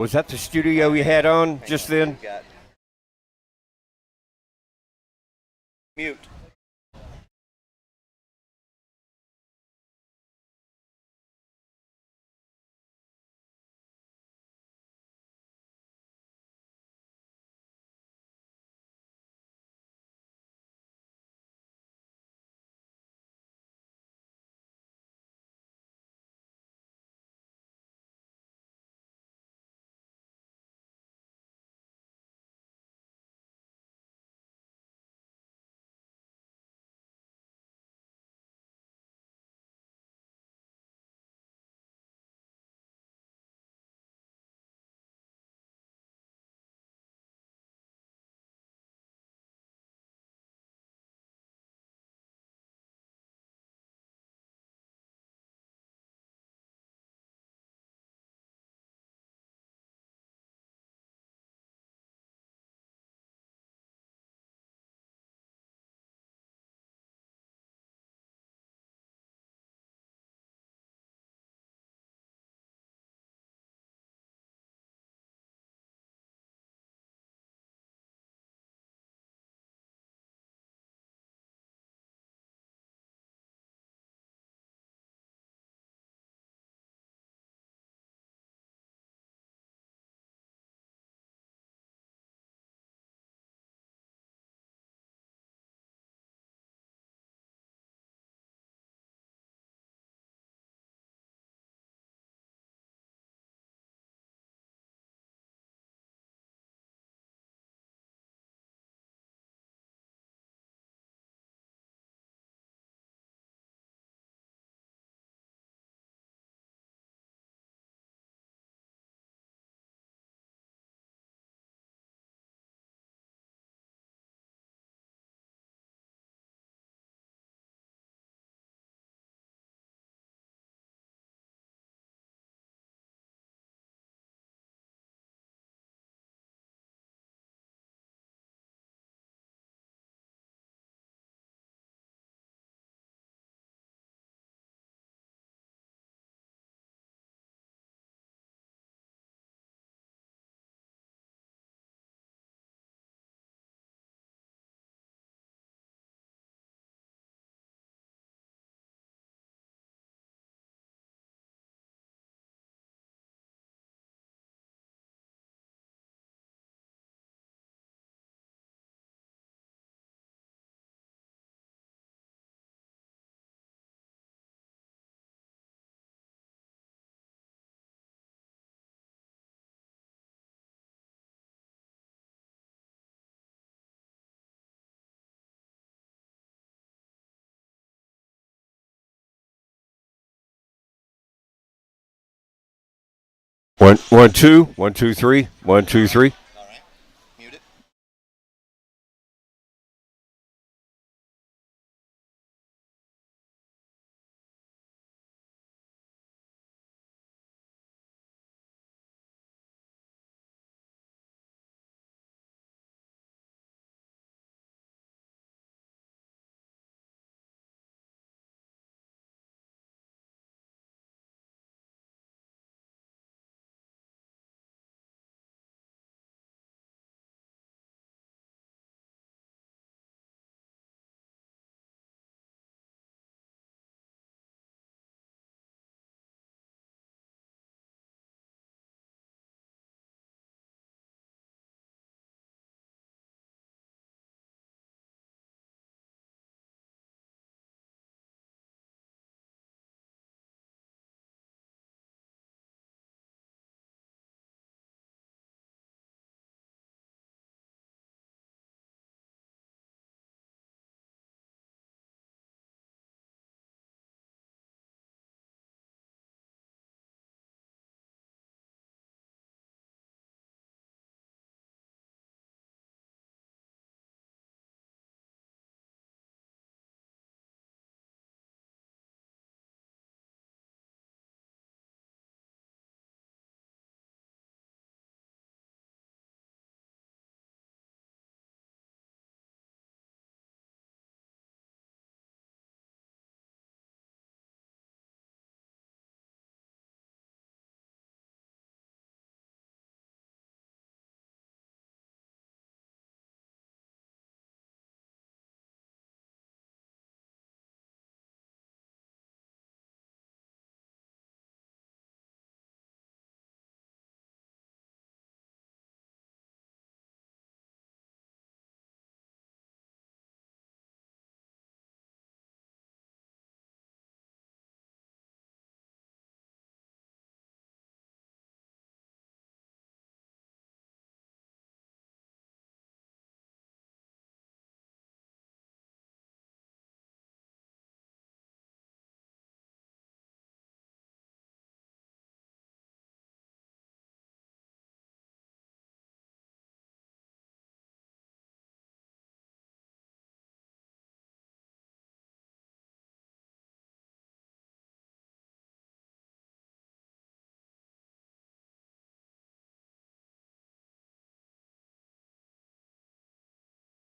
Was that the studio you had on just then? Mute. One, one, two, 1, 2, 3, 1, 2, 3. All right. Mute it.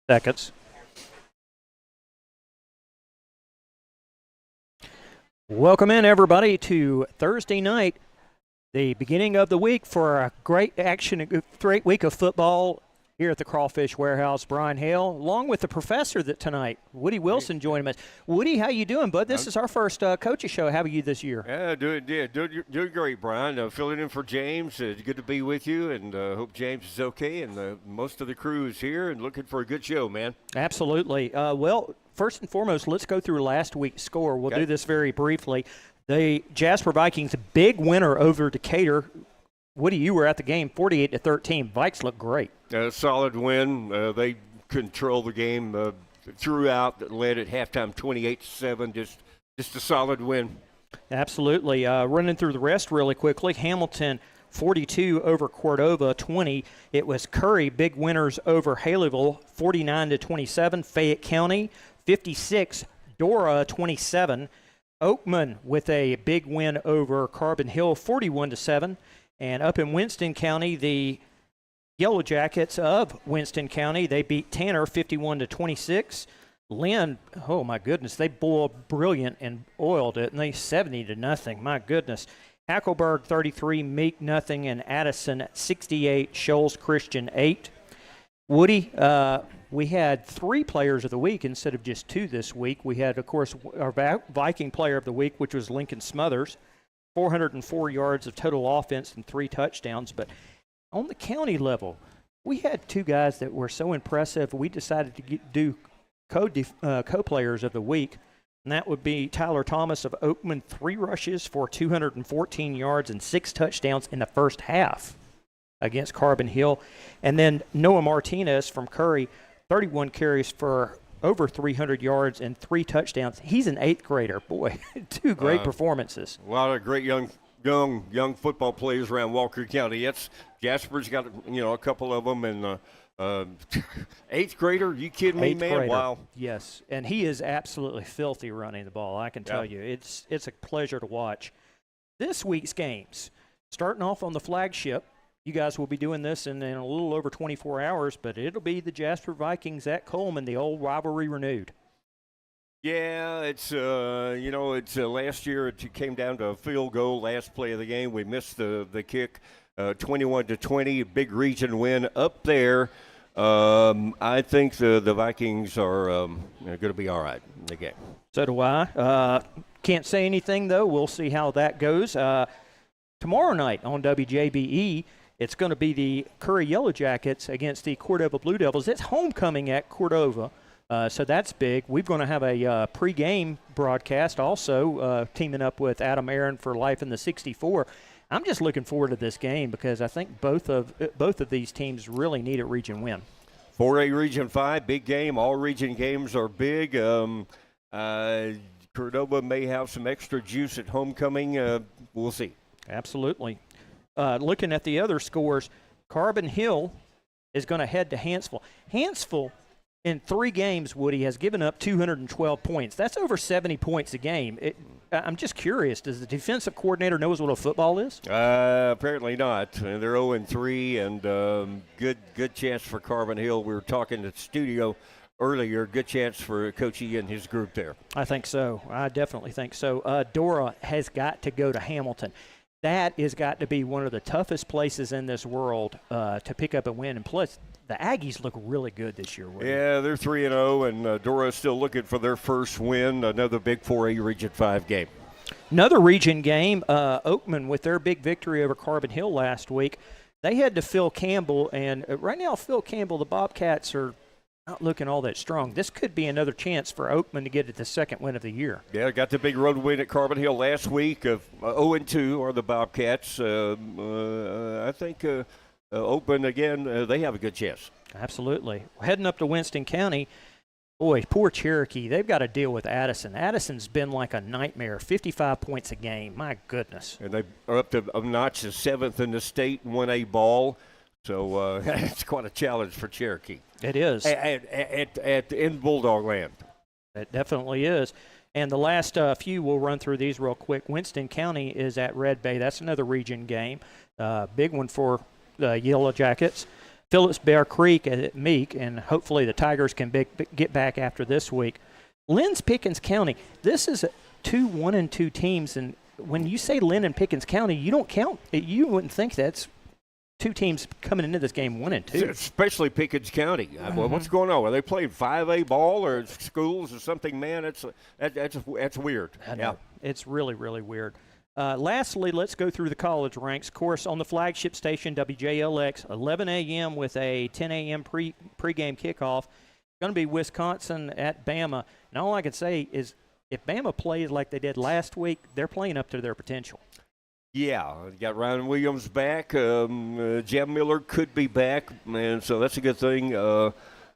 seconds. Welcome in, everybody, to Thursday night, the beginning of the week for a great great week of football here at the Crawfish Warehouse. Brian Hale, along with the professor tonight, Woody Wilson, joining us. Woody, how you doing, bud? This is our first coaches show. How are you this year? Yeah, doing great, Brian. Filling in for James. It's good to be with you, and hope James is okay, and most of the crew is here and looking for a good show, man. Absolutely. Well, first and foremost, let's go through last week's score. We'll do this very briefly. The Jasper Vikings, big winner over Decatur. Woody, you were at the game, 48-13. Vikes look great. Solid win. They control the game throughout. Led at halftime, 28-7. Just a solid win. Absolutely. Running through the rest really quickly. Hamilton, 42 over Cordova, 20. It was Curry, big winners over Haleyville, 49-27. Fayette County, 56. Dora, 27. Oakman with a big win over Carbon Hill, 41-7. And up in Winston County, the Yellow Jackets of Winston County, they beat Tanner 51-26. Lynn, oh my goodness, they boiled brilliant and oiled it, and they 70-0. My goodness. Hackleburg 33, Meek nothing, and Addison 68, Shoals Christian 8. Woody, we had 3 players of the week instead of just 2 this week. We had, of course, our Viking player of the week, which was Lincoln Smothers, 404 yards of total offense and 3 touchdowns. But on the county level, we had 2 guys that were so impressive, we decided to do co-players of the week, and that would be Tyler Thomas of Oakman, 3 rushes for 214 yards and 6 touchdowns in the first half against Carbon Hill. And then Noah Martinez from Curry, 31 carries for over 300 yards and 3 touchdowns. He's an 8th grader. Boy, 2 great performances. A lot of great young football players around Walker County. Jasper's got a couple of them, and 8th grader. You kidding me, man? Grader. Wow. Yes, and he is absolutely filthy running the ball. I can tell you, it's a pleasure to watch. This week's games, starting off on the flagship. You guys will be doing this in a little over 24 hours, but it'll be the Jasper Vikings at Cullman, the old rivalry renewed. Yeah, it's last year it came down to a field goal, last play of the game. We missed the kick, 21-20, a big region win up there. I think the Vikings are going to be all right in the game. So do I. Can't say anything, though. We'll see how that goes. Tomorrow night on WJBE, it's going to be the Curry Yellow Jackets against the Cordova Blue Devils. It's homecoming at Cordova, so that's big. We're going to have a pregame broadcast also, teaming up with Adam Aaron for Life in the 64. I'm just looking forward to this game because I think both of these teams really need a region win. 4A Region 5, big game. All region games are big. Cordova may have some extra juice at homecoming. We'll see. Absolutely. Looking at the other scores, Carbon Hill is going to head to Hanceville. Hanceville, in 3 games, Woody, has given up 212 points. That's over 70 points a game. I'm just curious, does the defensive coordinator knows what a football is? Apparently not. They're 0-3, and good chance for Carbon Hill. We were talking at the studio earlier, good chance for Coach E and his group there. I think so. I definitely think so. Dora has got to go to Hamilton. That has got to be one of the toughest places in this world to pick up a win. And plus, the Aggies look really good this year. Yeah, they're 3-0, and Dora's still looking for their first win, another big 4A Region 5 game. Another region game, Oakman with their big victory over Carbon Hill last week. They had to Phil Campbell, and right now Phil Campbell, the Bobcats are not looking all that strong. This could be another chance for Oakman to get it the second win of the year. Yeah, got the big road win at Carbon Hill last week of 0-2 are the Bobcats. I think Oakman, again, they have a good chance. Absolutely. Heading up to Winston County, boy, poor Cherokee. They've got to deal with Addison. Addison's been like a nightmare, 55 points a game. My goodness. And they are up to a notch, the 7th in the state in 1A ball. So it's quite a challenge for Cherokee. It is. In Bulldog land. It definitely is. And the last few, we'll run through these real quick. Winston County is at Red Bay. That's another region game. Big one for the Yellow Jackets. Phillips Bear Creek at Meek, and hopefully the Tigers can get back after this week. Lynn's Pickens County. This is two 1-2 teams, and when you say Lynn and Pickens County, you don't count. You wouldn't think that's two teams coming into this game 1-2. Especially Pickens County. Well, what's going on? Are they playing 5A ball or schools or something? Man, that's weird. I know. It's really, really weird. Lastly, let's go through the college ranks. Of course, on the flagship station, WJLX, 11 a.m. with a 10 a.m. pregame kickoff. Going to be Wisconsin at Bama. And all I can say is if Bama plays like they did last week, they're playing up to their potential. Yeah, got Ryan Williams back. Jam Miller could be back, and so that's a good thing.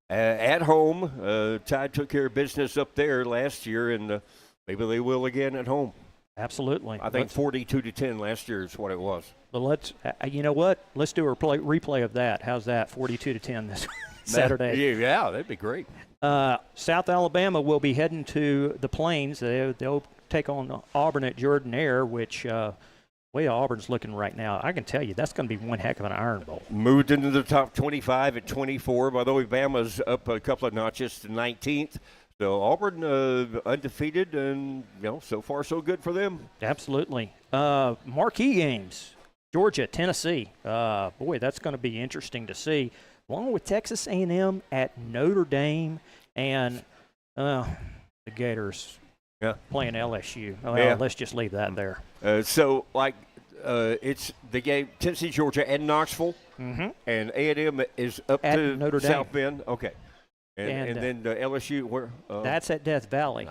At home, Tide took care of business up there last year, and maybe they will again at home. Absolutely. I think 42-10 last year is what it was. But let's, you know what? Let's do a replay of that. How's that? 42-10 this Saturday. Yeah, that'd be great. South Alabama will be heading to the Plains. They'll take on Auburn at Jordan-Hare, which way Auburn's looking right now, I can tell you that's going to be one heck of an Iron Bowl. Moved into the top 25 at 24. By the way, Bama's up a couple of notches to 19th. So Auburn undefeated, and so far so good for them. Absolutely. Marquee games: Georgia, Tennessee. Boy, that's going to be interesting to see. Along with Texas A&M at Notre Dame, and the Gators playing LSU. Well, let's just leave that there. It's the game Tennessee, Georgia, and Knoxville, and A&M is up at to Notre Dame. South Bend. Okay. And then LSU, where? That's at Death Valley.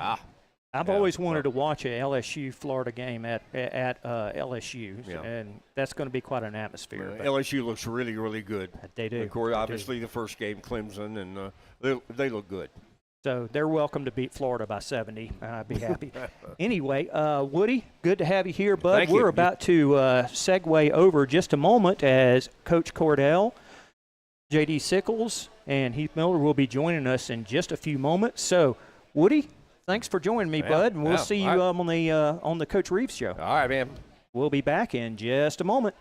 I've always wanted to watch a LSU-Florida game at LSU, and that's going to be quite an atmosphere. LSU looks really, really good. They do. Of course, obviously, the first game, Clemson, and they look good. So they're welcome to beat Florida by 70. I'd be happy. Anyway, Woody, good to have you here, bud. Thank you. We're about to segue over just a moment as Coach Cordell, J.D. Sickles, and Heath Miller will be joining us in just a few moments. So, Woody, thanks for joining me, bud, and we'll see you on the Coach Reeves show. All right, man. We'll be back in just a moment.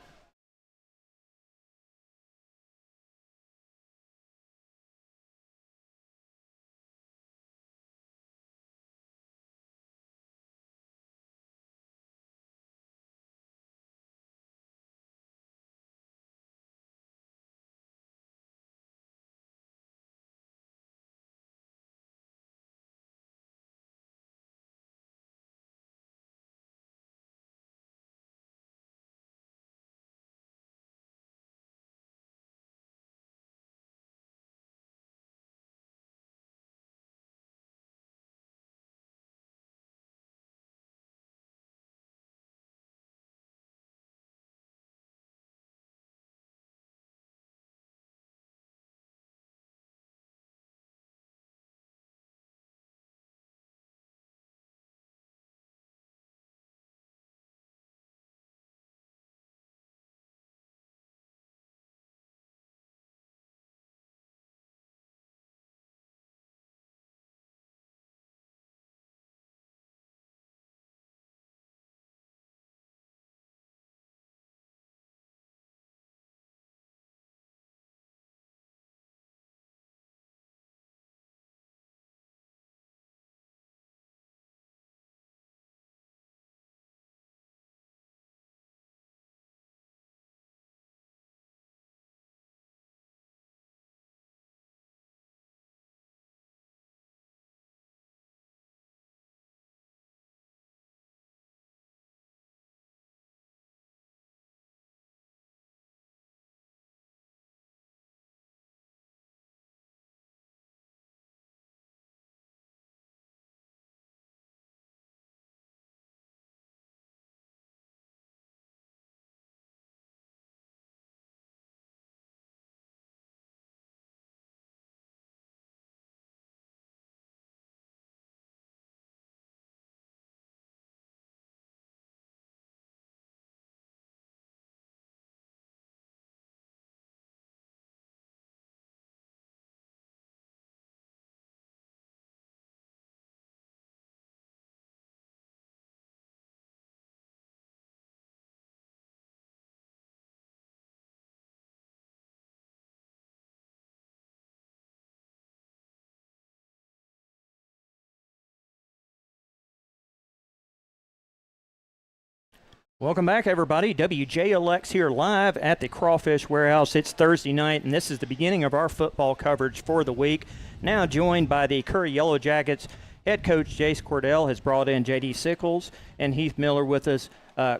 Welcome back, everybody. WJLX here live at the Crawfish Warehouse. It's Thursday night, and this is the beginning of our football coverage for the week. Now joined by the Curry Yellow Jackets. Head coach Jace Cordell has brought in J.D. Sickles and Heath Miller with us.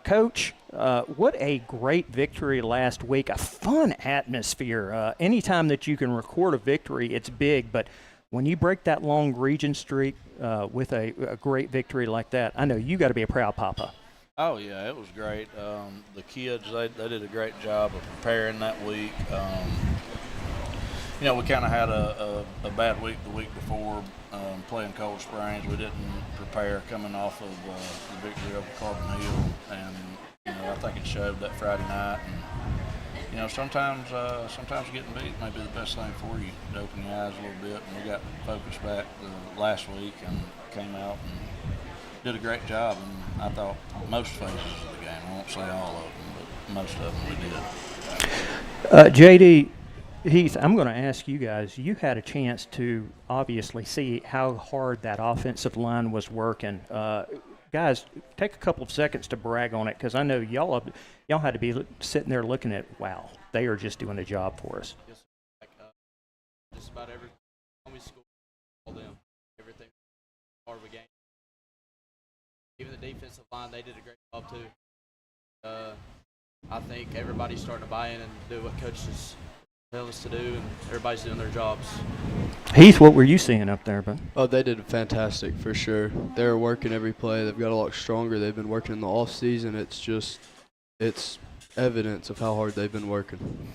Coach, what a great victory last week. A fun atmosphere. Anytime that you can record a victory, it's big. But when you break that long region streak with a great victory like that, I know you got to be a proud papa. Oh, yeah, it was great. The kids, they did a great job of preparing that week. We kind of had a bad week the week before playing Cold Springs. We didn't prepare coming off of the victory over Carbon Hill. And, I think it showed that Friday night. And, sometimes getting beat may be the best thing for you to open your eyes a little bit. And we got focused back last week and came out and did a great job, and I thought most phases of the game, I won't say all of them, but most of them we did. J.D., Heath, I'm going to ask you guys, you had a chance to obviously see how hard that offensive line was working. Guys, take a couple of seconds to brag on it, because I know y'all had to be sitting there looking at, wow, they are just doing a job for us. Just about every time we score, all them, everything part of the game. Even the defensive line, they did a great job too. I think everybody's starting to buy in and do what coaches tell us to do, and everybody's doing their jobs. Heath, what were you seeing up there, bud? Oh, they did fantastic for sure. They're working every play. They've got a lot stronger. They've been working in the off season. It's evidence of how hard they've been working.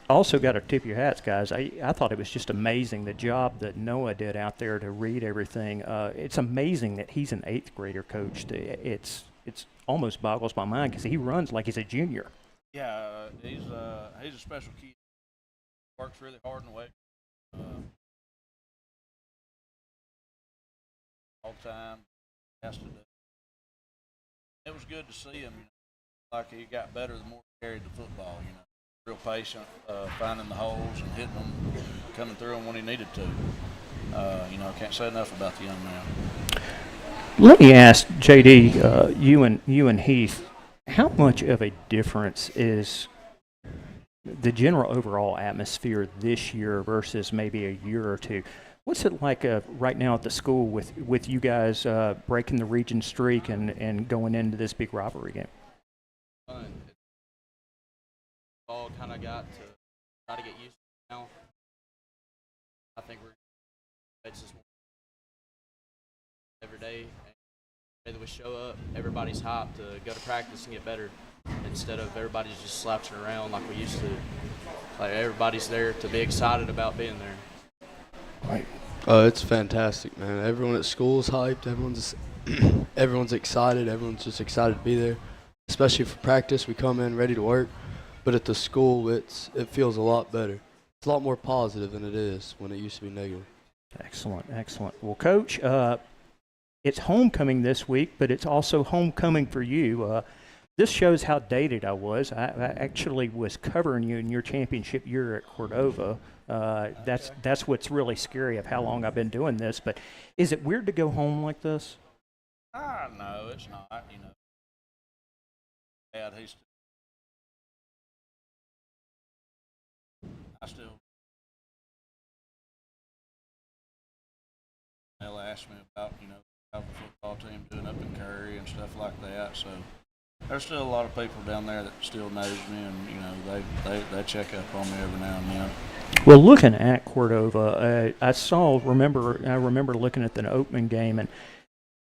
Also got to tip your hats, guys. I thought it was just amazing the job that Noah did out there to read everything. It's amazing that he's an 8th grader coach. It's almost boggles my mind because he runs like he's a junior. Yeah, he's a special kid. Works really hard in the weight. All the time. Has to do. It was good to see him. Like he got better the more he carried the football. Real patient, finding the holes and hitting them, coming through them when he needed to. Can't say enough about the young man. Let me ask J.D., you and Heath, how much of a difference is the general overall atmosphere this year versus maybe a year or two? What's it like right now at the school with you guys breaking the region streak and going into this big rivalry game? Fun. All kind of got to try to get used to it now. I think it's just every day. That we show up, everybody's hyped to go to practice and get better instead of everybody's just slouching around like we used to. Like everybody's there to be excited about being there. Right. It's fantastic, man. Everyone at school is hyped. Everyone's excited. Everyone's just excited to be there, especially for practice. We come in ready to work, but at the school, it feels a lot better. It's a lot more positive than it is when it used to be negative. Excellent. Well, Coach, it's homecoming this week, but it's also homecoming for you. This shows how dated I was. I actually was covering you in your championship year at Cordova. That's what's really scary of how long I've been doing this. But is it weird to go home like this? No, it's not. Dad, they'll ask me about, how the football team doing up in Curry and stuff like that. So there's still a lot of people down there that still knows me, and they check up on me every now and then. Well, looking at Cordova, I remember looking at the opening game, and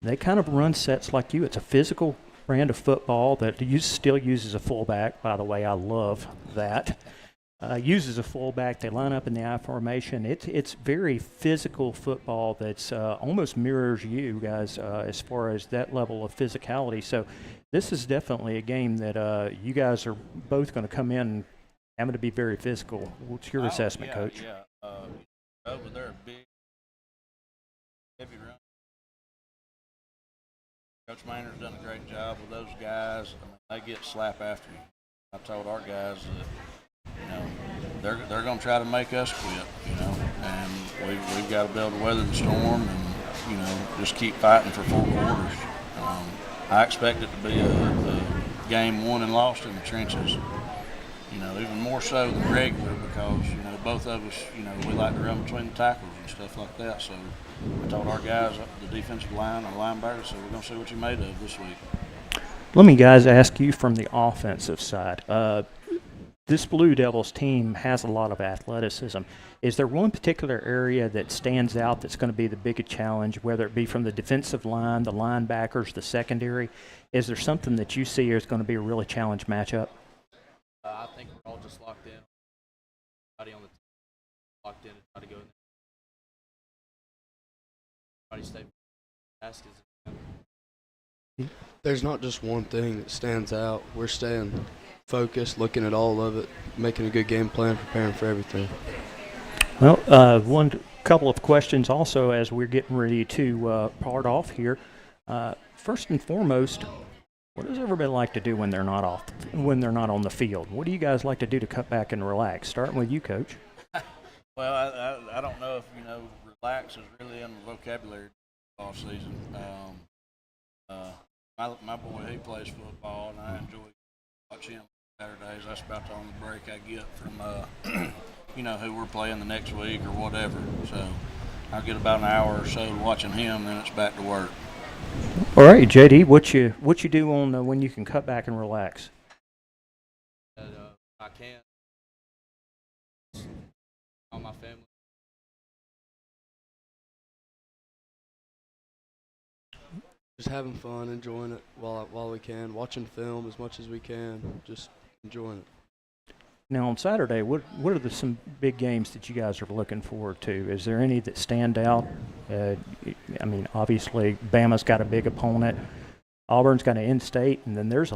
they kind of run sets like you. It's a physical brand of football that still uses a fullback. By the way, I love that. Uses a fullback. They line up in the I formation. It's very physical football that's almost mirrors you guys as far as that level of physicality. So this is definitely a game that you guys are both going to come in having to be very physical. What's your assessment, Coach? Yeah. Over there, big, heavy run. Coach Maynard's done a great job with those guys. They get slap after you. I told our guys that, they're going to try to make us quit, and we've got to be able to weather the storm and, just keep fighting for 4 quarters. I expect it to be a game won and lost in the trenches. Even more so than regular because, both of us, we like to run between the tackles and stuff like that. So I told our guys up the defensive line, our linebackers, so we're going to see what you're made of this week. Let me, guys, ask you from the offensive side. This Blue Devils team has a lot of athleticism. Is there one particular area that stands out that's going to be the biggest challenge, whether it be from the defensive line, the linebackers, the secondary? Is there something that you see is going to be a really challenge matchup? I think we're all just locked in. Everybody on the team locked in and try to go in there. Everybody stay fast as There's not just one thing that stands out. We're staying focused, looking at all of it, making a good game plan, preparing for everything. Well, one couple of questions also as we're getting ready to part off here. First and foremost, what does everybody like to do when they're not on the field? What do you guys like to do to cut back and relax? Starting with you, Coach. Well, I don't know if relax is really in the vocabulary all season. My boy, he plays football, and I enjoy watching him Saturdays. That's about the only break I get from who we're playing the next week or whatever. So I'll get about an hour or so watching him, then it's back to work. All right, JD, what you do on when you can cut back and relax? I can. On my family. Just having fun, enjoying it while we can, watching film as much as we can, just enjoying it. Now on Saturday, what are some big games that you guys are looking forward to? Is there any that stand out? Obviously Bama's got a big opponent, Auburn's got an in-state, and then there's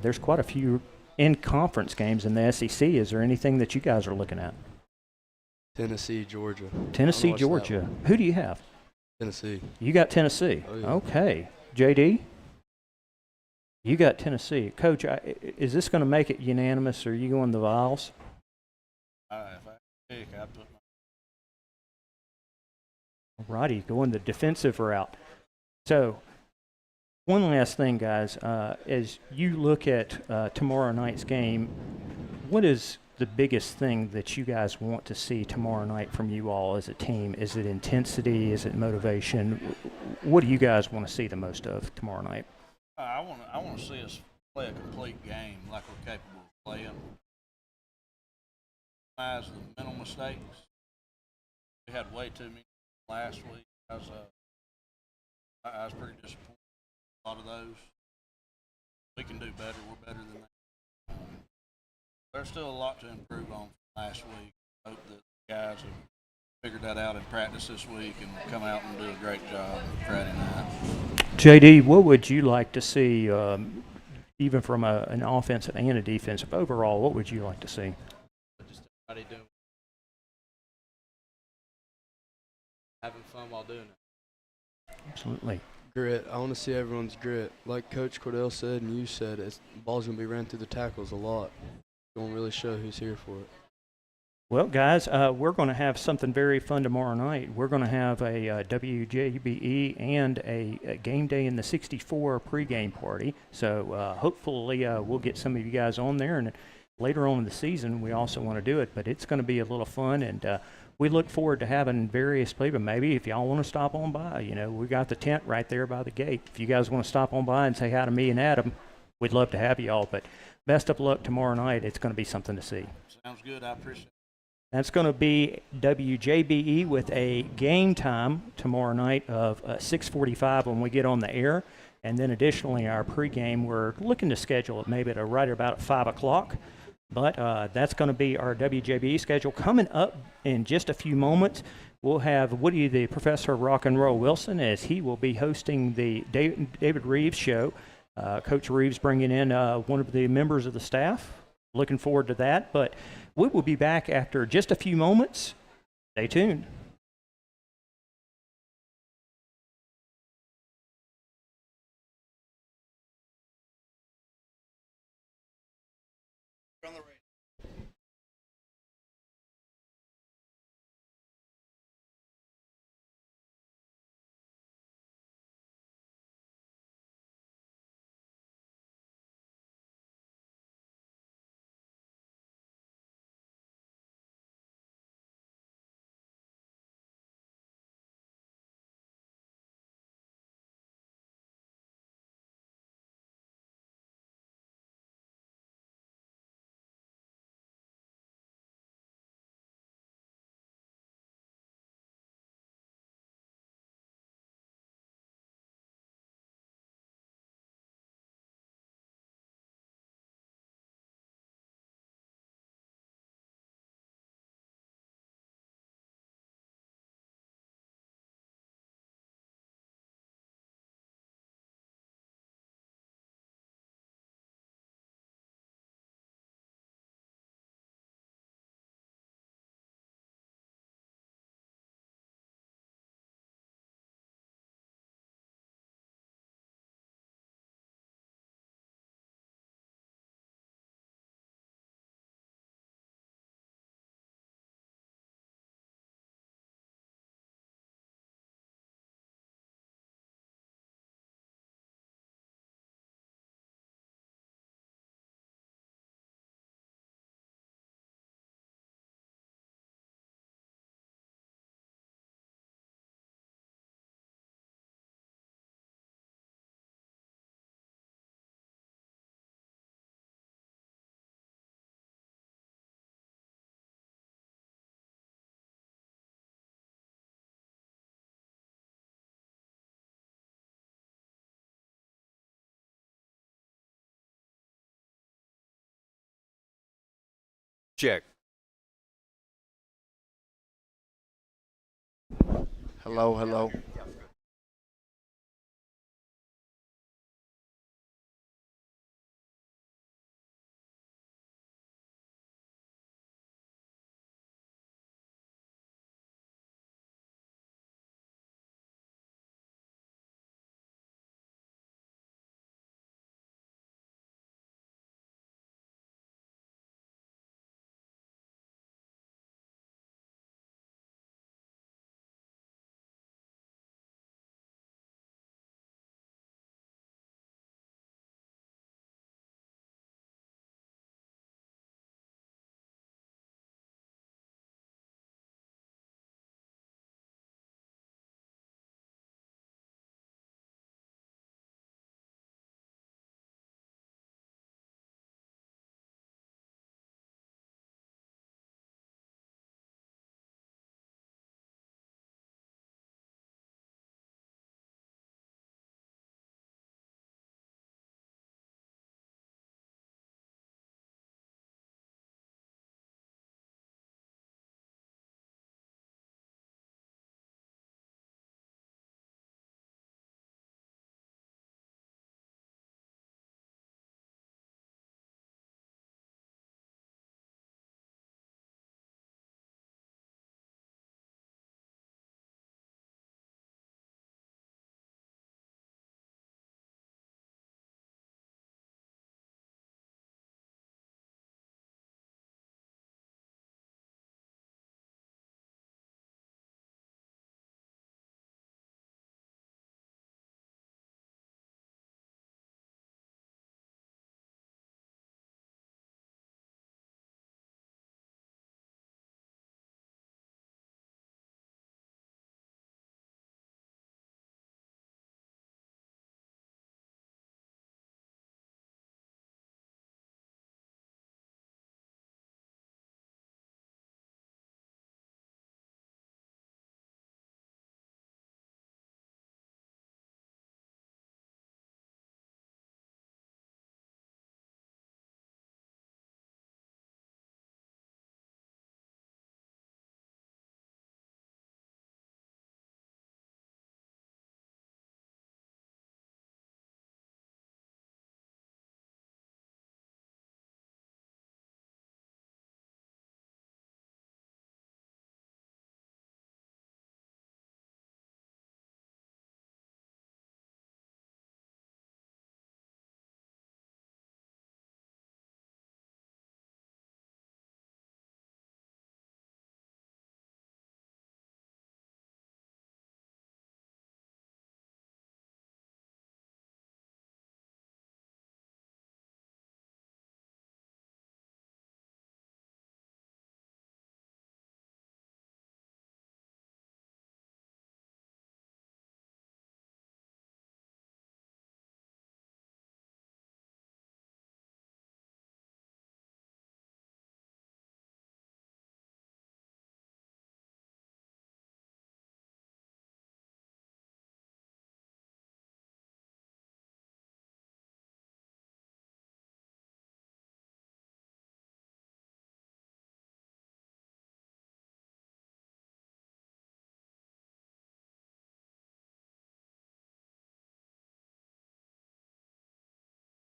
there's quite a few in-conference games in the SEC. Is there anything that you guys are looking at? Tennessee, Georgia. Tennessee, Georgia. Who do you have? Tennessee. You got Tennessee. Oh, yeah. Okay. JD? You got Tennessee. Coach, is this going to make it unanimous, or are you going the Vols? If I pick, I'd put my Righty, going the defensive route. So, one last thing, guys. As you look at tomorrow night's game, what is the biggest thing that you guys want to see tomorrow night from you all as a team? Is it intensity? Is it motivation? What do you guys want to see the most of tomorrow night? I want to see us play a complete game like we're capable of playing. As the mental mistakes, we had way too many last week. I was pretty disappointed with a lot of those. We can do better. We're better than that. There's still a lot to improve on from last week. I hope that the guys have figured that out in practice this week and come out and do a great job Friday night. JD, what would you like to see, even from an offensive and a defensive overall? What would you like to see? Just everybody doing, having fun while doing it. Absolutely. Grit. I want to see everyone's grit. Like Coach Cordell said and you said, the ball's going to be ran through the tackles a lot. It's going to really show who's here for it. Well, guys, we're going to have something very fun tomorrow night. We're going to have a WJBE and a game day in the 64 pregame party. So hopefully we'll get some of you guys on there. And later on in the season, we also want to do it. But it's going to be a little fun. And we look forward to having various people. Maybe if y'all want to stop on by, we got the tent right there by the gate. If you guys want to stop on by and say hi to me and Adam, we'd love to have you all. But best of luck tomorrow night. It's going to be something to see. Sounds good. I appreciate it. That's going to be WJBE with a game time tomorrow night of 6:45 when we get on the air. And then additionally, our pregame, we're looking to schedule it maybe at right about 5 o'clock. But that's going to be our WJBE schedule. Coming up in just a few moments, we'll have Woody, the Professor of Rock and Roll Wilson, as he will be hosting the David Reeves show. Coach Reeves bringing in one of the members of the staff. Looking forward to that. But we will be back after just a few moments. Stay tuned. On the radio. Check. Hello, hello.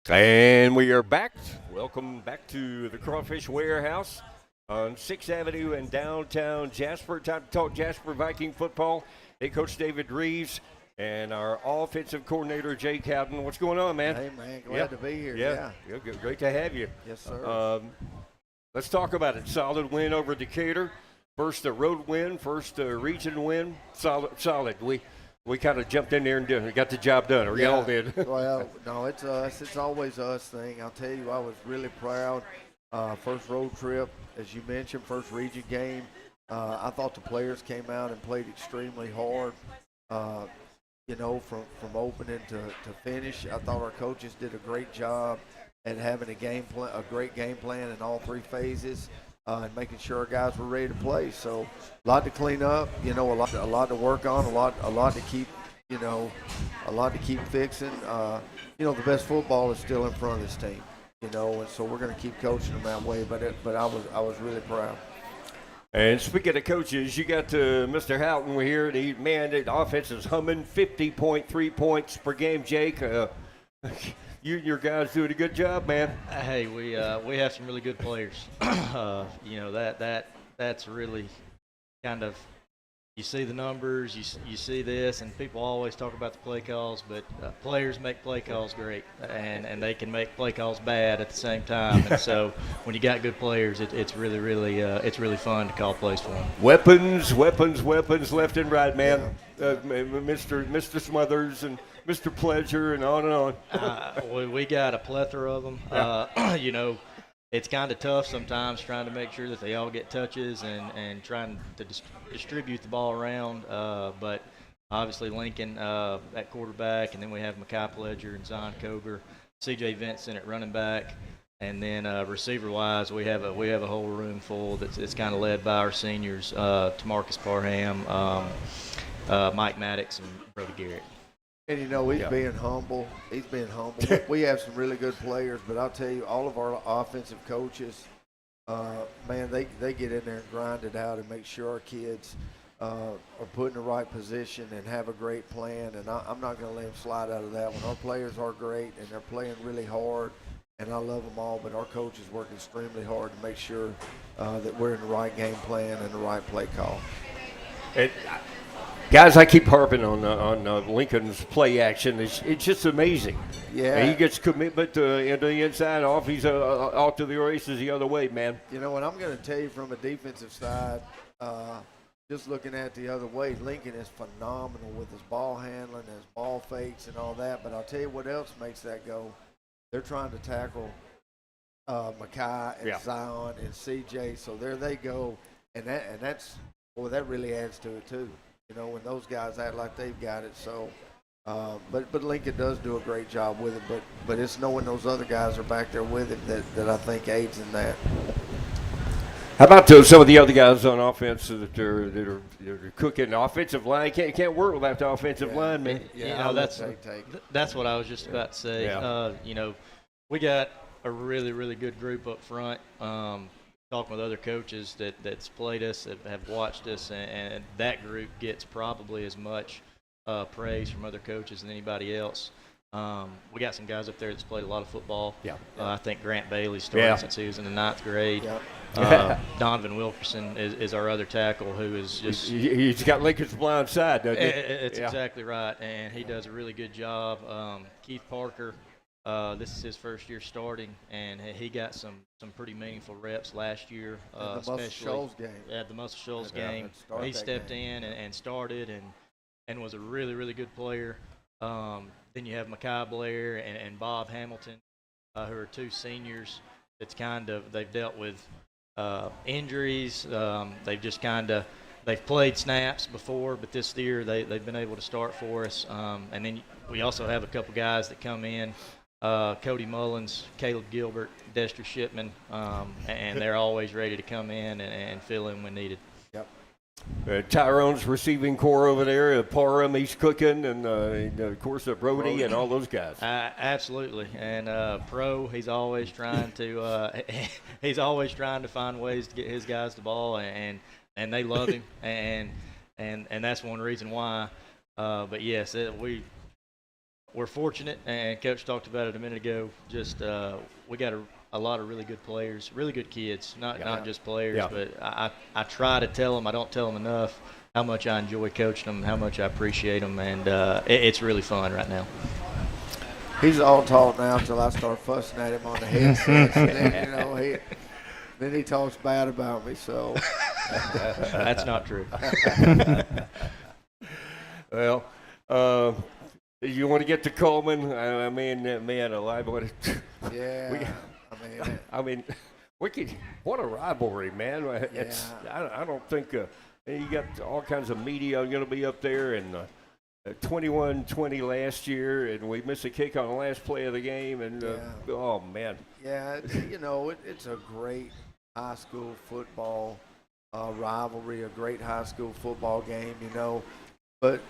And we are back. Welcome back to the Crawfish Warehouse on 6th Avenue in downtown Jasper. Time to talk Jasper Viking football. Hey, Coach David Reeves and our offensive coordinator, Jay Cowden. What's going on, man? Hey, man, glad to be here. Yeah. Great to have you. Yes, sir. Let's talk about it. Solid win over Decatur. First road win, first region win. Solid. We kind of jumped in there and got the job done, or y'all did. Well, no, it's us. It's always us thing. I'll tell you, I was really proud. First road trip, as you mentioned, first region game. I thought the players came out and played extremely hard. From opening to finish. I thought our coaches did a great job at having a great game plan in all three phases. And making sure our guys were ready to play. So a lot to clean up, a lot to work on, a lot to keep, a lot to keep fixing. The best football is still in front of this team. you know, and so we're going to keep coaching them that way. But I was really proud. And speaking of coaches, you got Mr. Houghton here. The offense is humming, 50.3 points per game. Jake, you and your guys doing a good job, man. Hey, we have some really good players. You know, that's really kind of, you see the numbers, you see this, and people always talk about the play calls, but players make play calls great, and they can make play calls bad at the same time. And so when you got good players, it's really fun to call plays for them. Weapons left and right, man. Mr. Smothers and Mr. Pleasure and on and on. We got a plethora of them. You know, it's kind of tough sometimes trying to make sure that they all get touches and trying to distribute the ball around. But obviously Lincoln at quarterback, and then we have Mekhi Pledger and Zion Koger, C.J. Vincent at running back, and then receiver-wise we have a whole room full that's kind of led by our seniors, Tamarcus Parham, Mike Maddox, and Brody Garrett. And, you know, he's being humble. He's being humble. We have some really good players, but I'll tell you, all of our offensive coaches, man, they get in there and grind it out and make sure our kids are put in the right position and have a great plan. And I'm not going to let them slide out of that one. Our players are great, and they're playing really hard, and I love them all, but our coaches work extremely hard to make sure that we're in the right game plan and the right play call. Guys, I keep harping on Lincoln's play action. It's just amazing. Yeah. And he gets commitment into the inside off. He's off to the races the other way, man. You know, and I'm going to tell you from a defensive side, just looking at the other way, Lincoln is phenomenal with his ball handling, his ball fakes and all that. But I'll tell you what else makes that go. They're trying to tackle Mekhi and Zion and CJ. So there they go. And that's, boy, that really adds to it too. You know, when those guys act like they've got it. So, but Lincoln does do a great job with it. But it's knowing those other guys are back there with him that I think aids in that. How about some of the other guys on offense that are cooking the offensive line? Can't work without the offensive line, man. You know, that's what I was just about to say. Yeah. You know, we got a really, really good group up front. Talking with other coaches that's played us, that have watched us, and that group gets probably as much praise from other coaches than anybody else. We got some guys up there that's played a lot of football. Yeah. I think Grant Bailey started since he was in the 9th grade. Donovan Wilkerson is our other tackle, who is just he's got Lincoln's blind side, doesn't he? It's exactly right, and he does a really good job. Keith Parker, this is his first year starting, and he got some pretty meaningful reps last year, the Shoals game. At the Muscle Shoals game. He stepped in and started and was a really, really good player. Then you have Mekhi Blair and Bob Hamilton, who are two seniors. It's they've dealt with injuries. They've played snaps before, but this year they've been able to start for us. And then we also have a couple guys that come in. Cody Mullins, Caleb Gilbert, Dexter Shipman, and they're always ready to come in and fill in when needed. Yep. Tyrone's receiving core over there, Parham, he's cooking, and of course Brody and all those guys. Absolutely, and Pro, he's always trying to find ways to get his guys the ball, and they love him, and that's one reason why. But yes, we're fortunate, and Coach talked about it a minute ago. Just we got a lot of really good players, really good kids, not just players. Yeah. But I try to tell them, I don't tell them enough how much I enjoy coaching them, how much I appreciate them, and it's really fun right now. He's all talk now until I start fussing at him on the headset. And then, you know, then he talks bad about me. So That's not true. Well, you want to get to Cullman? I mean, man, alive! yeah, what a rivalry, man! It's I don't think you got all kinds of media going to be up there, and 21-20 last year, and we missed a kick on the last play of the game, and oh man. Yeah, it's a great high school football rivalry, a great high school football game, But,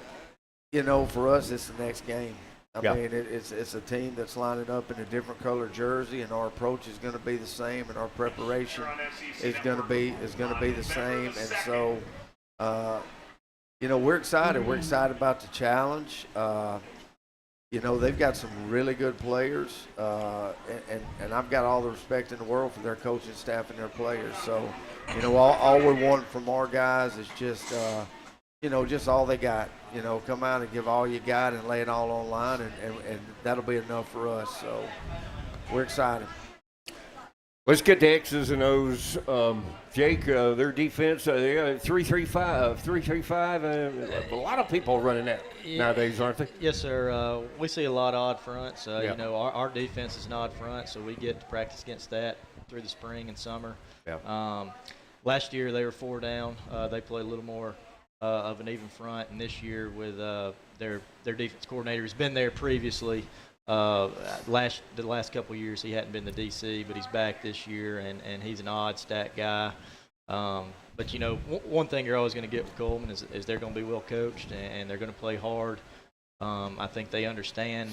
for us, it's the next game. I Yeah. mean, it's a team that's lining up in a different color jersey, and our approach is going to be the same, and our preparation is going to be the same. And so, we're excited. We're excited about the challenge. They've got some really good players, and I've got all the respect in the world for their coaching staff and their players. So, all we want from our guys is just all they got. Come out and give all you got and lay it all on line, and that'll be enough for us. So we're excited. Let's get to X's and O's. Jake, their defense, they got 3-3-5. A lot of people running that nowadays, aren't they? Yes, sir. We see a lot of odd fronts. Yeah. Our defense is an odd front, so we get to practice against that through the spring and summer. Yeah. Last year they were 4 down. They played a little more of an even front, and this year with their defense coordinator who's been there previously. The last couple of years he hadn't been the DC, but he's back this year, and he's an odd stat guy. But one thing you're always going to get with Cullman is they're going to be well coached, and they're going to play hard. I think they understand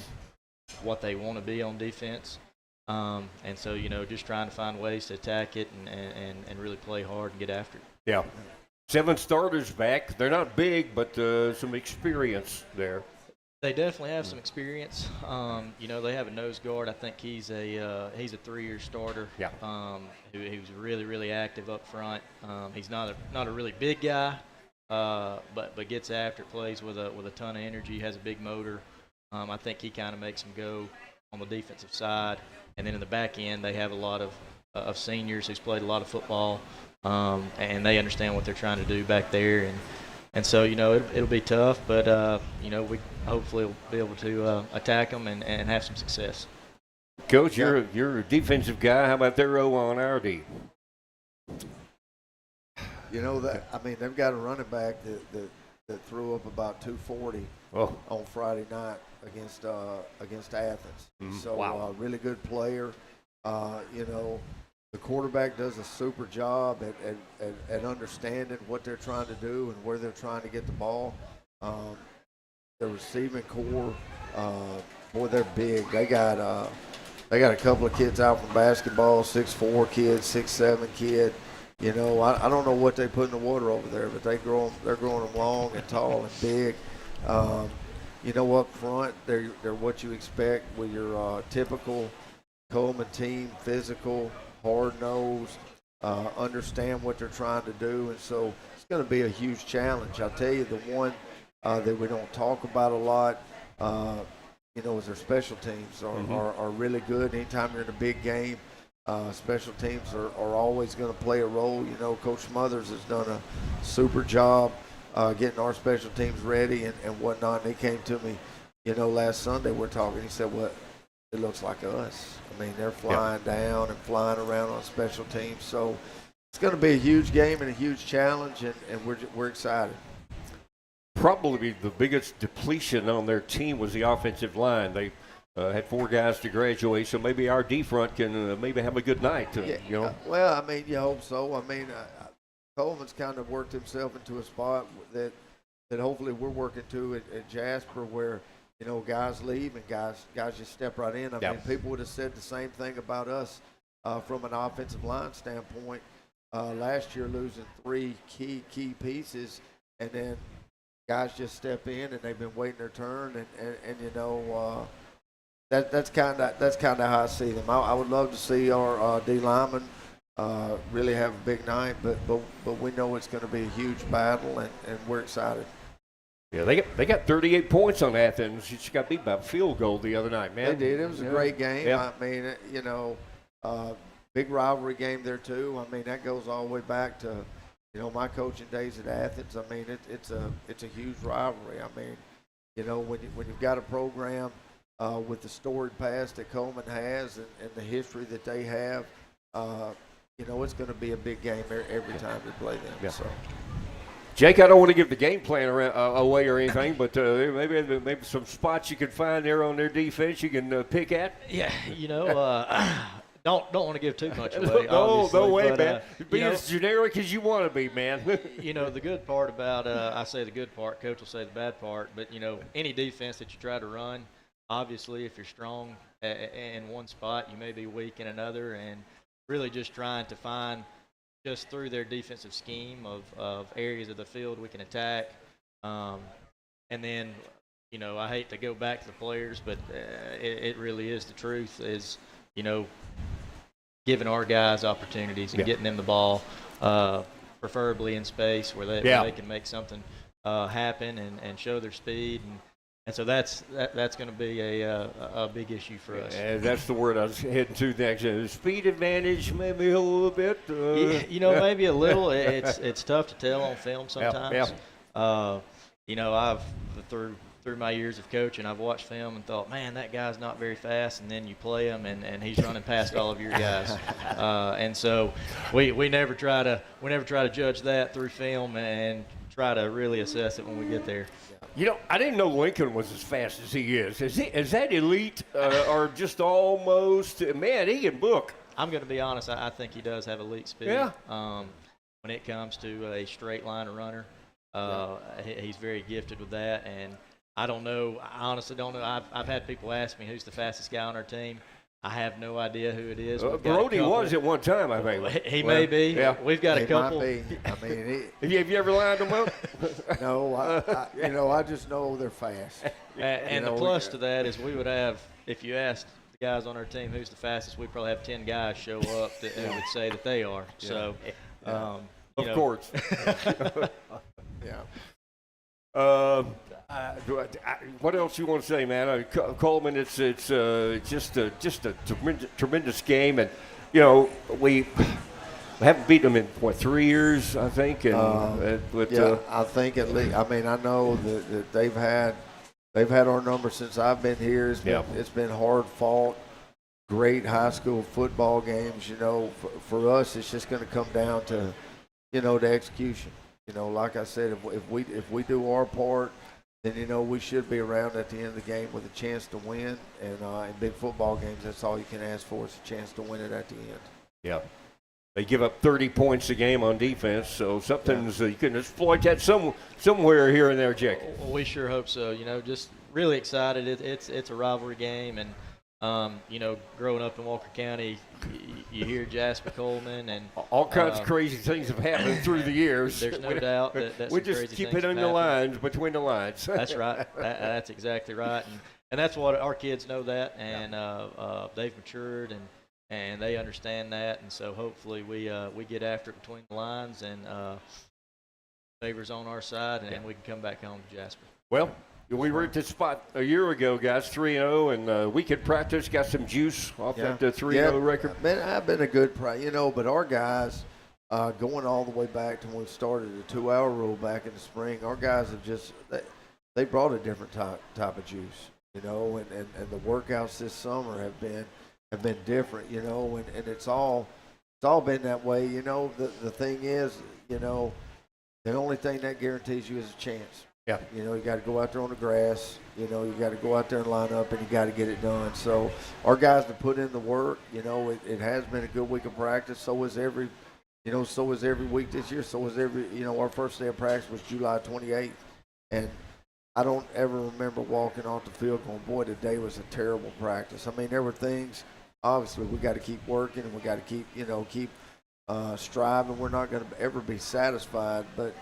what they want to be on defense, and so just trying to find ways to attack it and really play hard and get after it. Yeah. 7 starters back. They're not big, but some experience there. They definitely have some experience. They have a nose guard. I think he's a 3-year starter. Yeah. Who's really, really active up front. He's not a really big guy, but gets after it, plays with a ton of energy, has a big motor. I think he kind of makes them go on the defensive side. And then in the back end, they have a lot of seniors who's played a lot of football, and they understand what they're trying to do back there. And so, it'll be tough, but, we hopefully will be able to attack them and have some success. Coach, you're a defensive guy. How about their O on our D? They've got a running back that threw up about 240 on Friday night against Athens. So, wow. Really good player. The quarterback does a super job at understanding what they're trying to do and where they're trying to get the ball. The receiving core, they're big. They got a couple of kids out from basketball, 6'4" kid, 6'7" kid. I don't know what they put in the water over there, but they're growing them long and tall and big. Up front, they're what you expect with your typical Cullman team, physical, hard-nosed, understand what they're trying to do, and so it's going to be a huge challenge. I'll tell you, the one that we don't talk about a lot, is their special teams are really good. Anytime you're in a big game, special teams are always going to play a role. Coach Smothers has done a super job getting our special teams ready and whatnot. And he came to me, last Sunday, we're talking, he said, "What? It looks like us." I mean, they're flying down and flying around on special teams. So it's going to be a huge game and a huge challenge, and we're excited. Probably the biggest depletion on their team was the offensive line. They had 4 guys to graduate, so maybe our D front can maybe have a good night. Well, you hope so. Coleman's kind of worked himself into a spot that hopefully we're working to at Jasper, where guys leave and guys just step right in. I mean, people would have said the same thing about us from an offensive line standpoint. Last year, losing 3 key pieces, and then guys just step in and they've been waiting their turn, and that's kind of how I see them. I would love to see our D linemen really have a big night, but we know it's going to be a huge battle, and we're excited. Yeah, they got 38 points on Athens. You just got beat by a field goal the other night, man. They did. It was a great game. Yeah. I mean, big rivalry game there too. I mean, that goes all the way back to my coaching days at Athens. I mean, it's a huge rivalry. I mean, when you've got a program with the storied past that Cullman has and the history that they have, it's going to be a big game every time we play them. Yeah. So. Jake, I don't want to give the game plan away or anything, but maybe some spots you can find there on their defense you can pick at. Yeah, don't want to give too much away. No way, but, man. Be as generic as you want to be, man. The good part about I say the good part, Coach will say the bad part, but any defense that you try to run, obviously, if you're strong in one spot, you may be weak in another, and really just trying to find, just through their defensive scheme of areas of the field we can attack. And then, you know, I hate to go back to the players, but it really is the truth is, you know, giving our guys opportunities and getting them the ball, preferably in space where they can make something happen and show their speed. And so that's going to be a big issue for us. And that's the word I was heading to next. Speed advantage, maybe a little bit. You know, maybe a little. It's tough to tell on film sometimes. You know, I've through my years of coaching, I've watched film and thought, man, that guy's not very fast, and then you play him and he's running past all of your guys. And so we never try to judge that through film and try to really assess it when we get there. You know, I didn't know Lincoln was as fast as he is. Is that elite or just almost? Man, he can book. I'm going to be honest. I think he does have elite speed. Yeah. When it comes to a straight line runner, he's very gifted with that. And I don't know. I honestly don't know. I've had people ask me who's the fastest guy on our team. I have no idea who it is. Brody was at one time, I think. He may be. Yeah. We've got a couple. Might be. I mean, have you ever lined them up? No, I just know they're fast. And the plus to that is we would have, if you asked the guys on our team who's the fastest, we'd probably have 10 guys show up that would say that they are. Yeah. So, of course. Yeah. What else you want to say, man? Cullman, it's just a tremendous game, and you know we haven't beaten them in 3 years, I think. And I think at least. I mean, I know that they've had our number since I've been here. It's been hard fought, great high school football games. You know, for us, it's just going to come down to, you know, the execution. You know, like I said, if we do our part, then, you know, we should be around at the end of the game with a chance to win. And in big football games, that's all you can ask for is a chance to win it at the end. Yeah. They give up 30 points a game on defense, so something's you can exploit that somewhere here and there, Jack. Well, we sure hope so. You know, just really excited. It's a rivalry game, and you know, growing up in Walker County, you hear Jasper, Cullman, and all kinds of crazy things have happened through the years. There's no doubt that we just keep it in the lines, between the lines. That's right. That's exactly right, and that's what our kids know that, and they've matured and they understand that, and so hopefully we get after it between the lines and favors on our side, and we can come back home to Jasper. Well, we were at this spot a year ago, guys, 3-0, and we could practice, got some juice off that 3-0 record. I've been a good you know, but our guys, going all the way back to when we started the 2-hour rule back in the spring, our guys have just they brought a different type of juice, you know, and the workouts this summer have been different, you know, and it's all been that way, you know. The thing is, you know, the only thing that guarantees you is a chance. Yeah. You know, you got to go out there on the grass. You know, you got to go out there and line up, and you got to get it done. So our guys have put in the work. You know, it has been a good week of practice. So was every week this year. So was our first day of practice was July 28th. And I don't ever remember walking off the field going, boy, today was a terrible practice. I mean, there were things, obviously, we got to keep working, and we got to keep striving. We're not going to ever be satisfied, but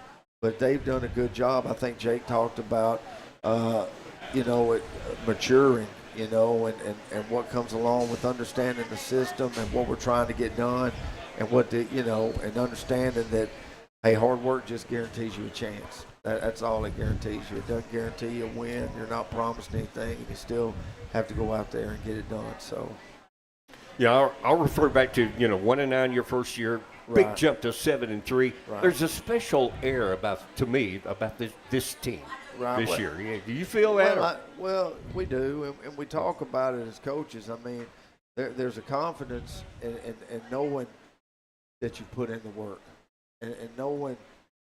they've done a good job. I think Jake talked about, maturing, you know, and what comes along with understanding the system and what we're trying to get done, and and understanding that, hey, hard work just guarantees you a chance. That's all it guarantees you. It doesn't guarantee you a win. You're not promised anything, and you still have to go out there and get it done. So, yeah, I'll refer back to 1-9 your first year. Right. Big jump to 7-3. Right. There's a special air about this team this year. Yeah. Do you feel that? Well, we do, and we talk about it as coaches. I mean, there's a confidence in knowing that you put in the work, and knowing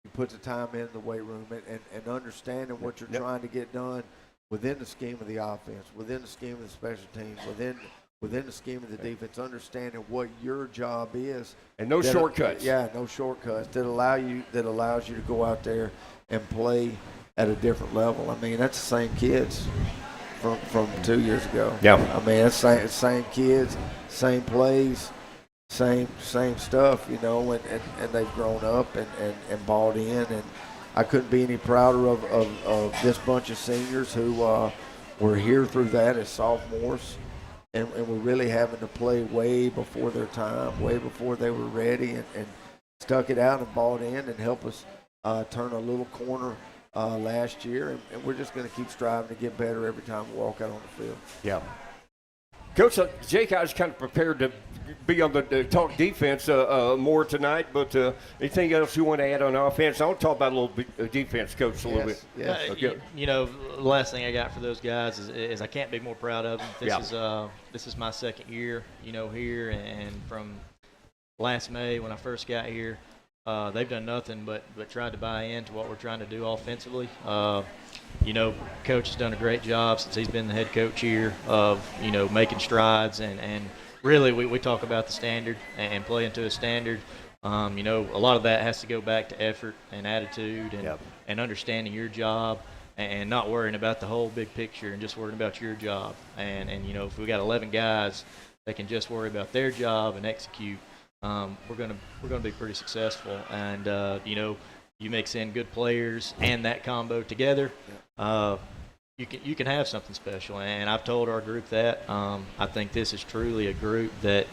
you put the time in the weight room, and understanding what you're trying to get done within the scheme of the offense, within the scheme of the special teams, within the scheme of the defense, understanding what your job is. And no shortcuts. Yeah, no shortcuts that allows you to go out there and play at a different level. I mean, that's the same kids. from 2 years ago. Yeah. I mean, it's same kids, same plays, same stuff, you know, and they've grown up and bought in, and I couldn't be any prouder of this bunch of seniors who were here through that as sophomores, and we're really having to play way before their time, way before they were ready, and stuck it out and bought in and help us turn a little corner last year, and we're just going to keep striving to get better every time we walk out on the field. Yeah. Coach, Jake, I was kind of prepared to be on the talk defense more tonight, but anything else you want to add on offense? I want to talk about a little bit defense, Coach, a little bit. Yes. Okay. You know, the last thing I got for those guys is I can't be more proud of them. This is my second year, you know, here, and from last May when I first got here, they've done nothing but tried to buy into what we're trying to do offensively. You know, Coach has done a great job since he's been the head coach here of, you know, making strides, and really we talk about the standard and playing to a standard. You know, a lot of that has to go back to effort and attitude and understanding your job and not worrying about the whole big picture and just worrying about your job. And you know, if we got 11 guys that can just worry about their job and execute, we're gonna be pretty successful. And you know, you mix in good players and that combo together, you can have something special. And I've told our group that I think this is truly a group that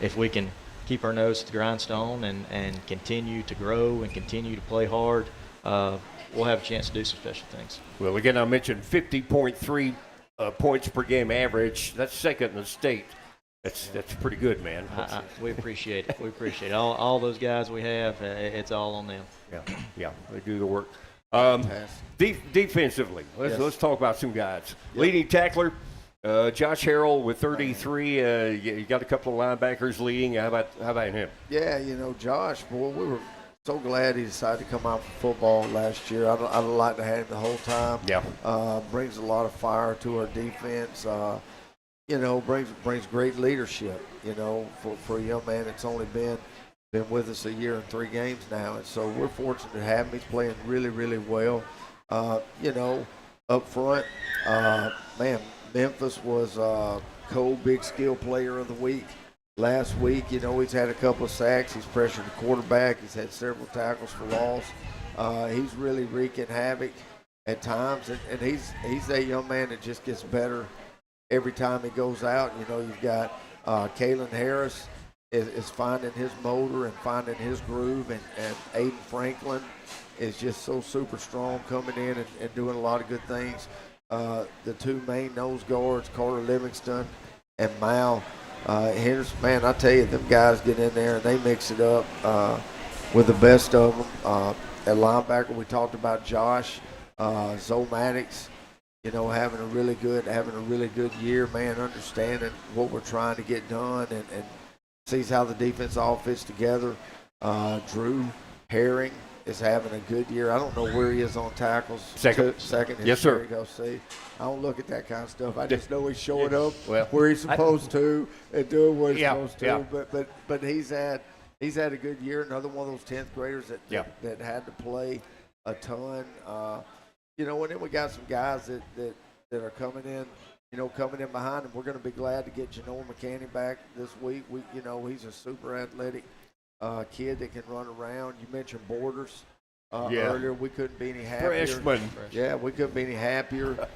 if we can keep our nose to the grindstone and continue to grow and continue to play hard, we'll have a chance to do some special things. Well, again, I mentioned 50.3 points per game average. That's second in the state. That's pretty good, man. We appreciate it. We appreciate it. All those guys we have, it's all on them. Yeah, they do the work. Defensively, let's talk about some guys. Yep. Leading tackler, Josh Harrell with 33. You got a couple of linebackers leading. How about him? Yeah, you know, Josh, boy, we were so glad he decided to come out for football last year. I'd like to have him the whole time. Yeah. Brings a lot of fire to our defense. You know, brings great leadership, you know, for a young man that's only been with us a year and 3 games now. And so we're fortunate to have him. He's playing really, really well. You know, up front, man, Memphis was Big Skill Player of the Week last week. You know, he's had a couple of sacks. He's pressured the quarterback. He's had several tackles for loss. He's really wreaking havoc at times. And he's that young man that just gets better every time he goes out. You know, you've got Kalen Harris is finding his motor and finding his groove, and Aiden Franklin is just so super strong coming in and doing a lot of good things. The 2 main nose guards, Carter Livingston and Mal Henderson, man, I tell you, them guys get in there and they mix it up with the best of them. At linebacker, we talked about Josh Zoe-Maddox, you know, having a really good year, man, understanding what we're trying to get done and sees how the defense all fits together. Drew Herring is having a good year. I don't know where he is on tackles. Second. Yes, sir. There you go. See, I don't look at that kind of stuff. I just know he's showing up well, where he's supposed to and doing what he's supposed to. Yeah. But he's had a good year. Another one of those 10th graders that had to play a ton. You know, and then we got some guys that are coming in. You know, coming in behind him. We're going to be glad to get Janoa McCanny back this week. You know, he's a super athletic kid that can run around. You mentioned Borders earlier. We couldn't be any happier. Freshman. Yeah, we couldn't be any happier,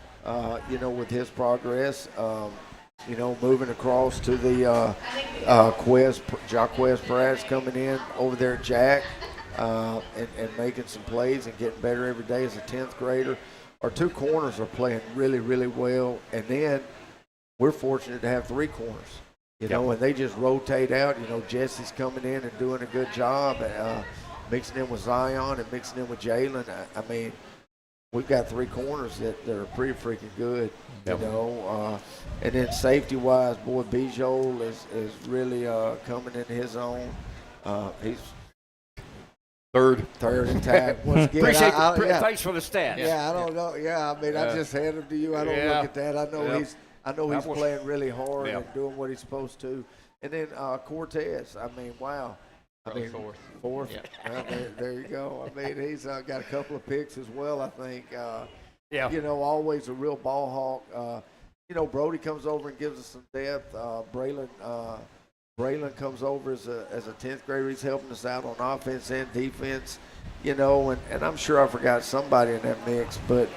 you know, with his progress. You know, moving across to the Jaquez Pratt's coming in over there at Jack and making some plays and getting better every day as a 10th grader. Our 2 corners are playing really, really well, and then we're fortunate to have 3 corners, you know, and they just rotate out. You know, Jesse's coming in and doing a good job, mixing in with Zion and mixing in with Jalen. I mean, we've got 3 corners that are pretty freaking good, you know. And then safety-wise, boy, Bijol is really coming into his own. He's Third intact. Once again, Appreciate thanks for the stats. Yeah, I don't know. Yeah, I mean, I just hand him to you. I don't look at that. I know he's playing really hard and doing what he's supposed to. And then Cortez. I mean, wow. Probably fourth. Yeah. There you go. I mean, he's got a couple of picks as well, I think. Yeah. You know, always a real ball hawk. You know, Brody comes over and gives us some depth. Braylon comes over as a 10th grader. He's helping us out on offense and defense. You know, and I'm sure I forgot somebody in that mix, but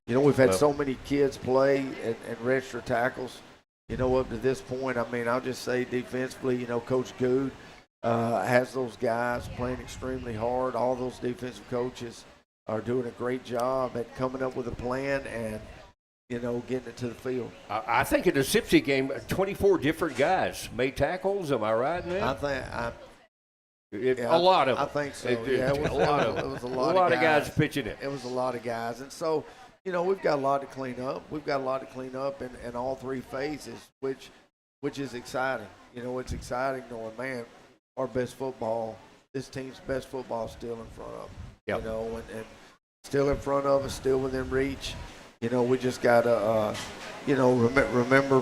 you know, we've had so many kids play and register tackles. You know, up to this point, I mean, I'll just say defensively, you know, Coach Good has those guys playing extremely hard. All those defensive coaches are doing a great job at coming up with a plan and, you know, getting it to the field. I think in the Sipsey game, 24 different guys made tackles. Am I right in that? I think A lot of them. I think so. It Yeah, it was a lot of guys pitching it. It was a lot of guys, and so, you know, we've got a lot to clean up. We've got a lot to clean up in all three phases, which is exciting. You know, it's exciting knowing, man, our best football, this team's best football is still in front of them. Yep. You know, and still in front of us, still within reach. You know, we just got to, you know, remember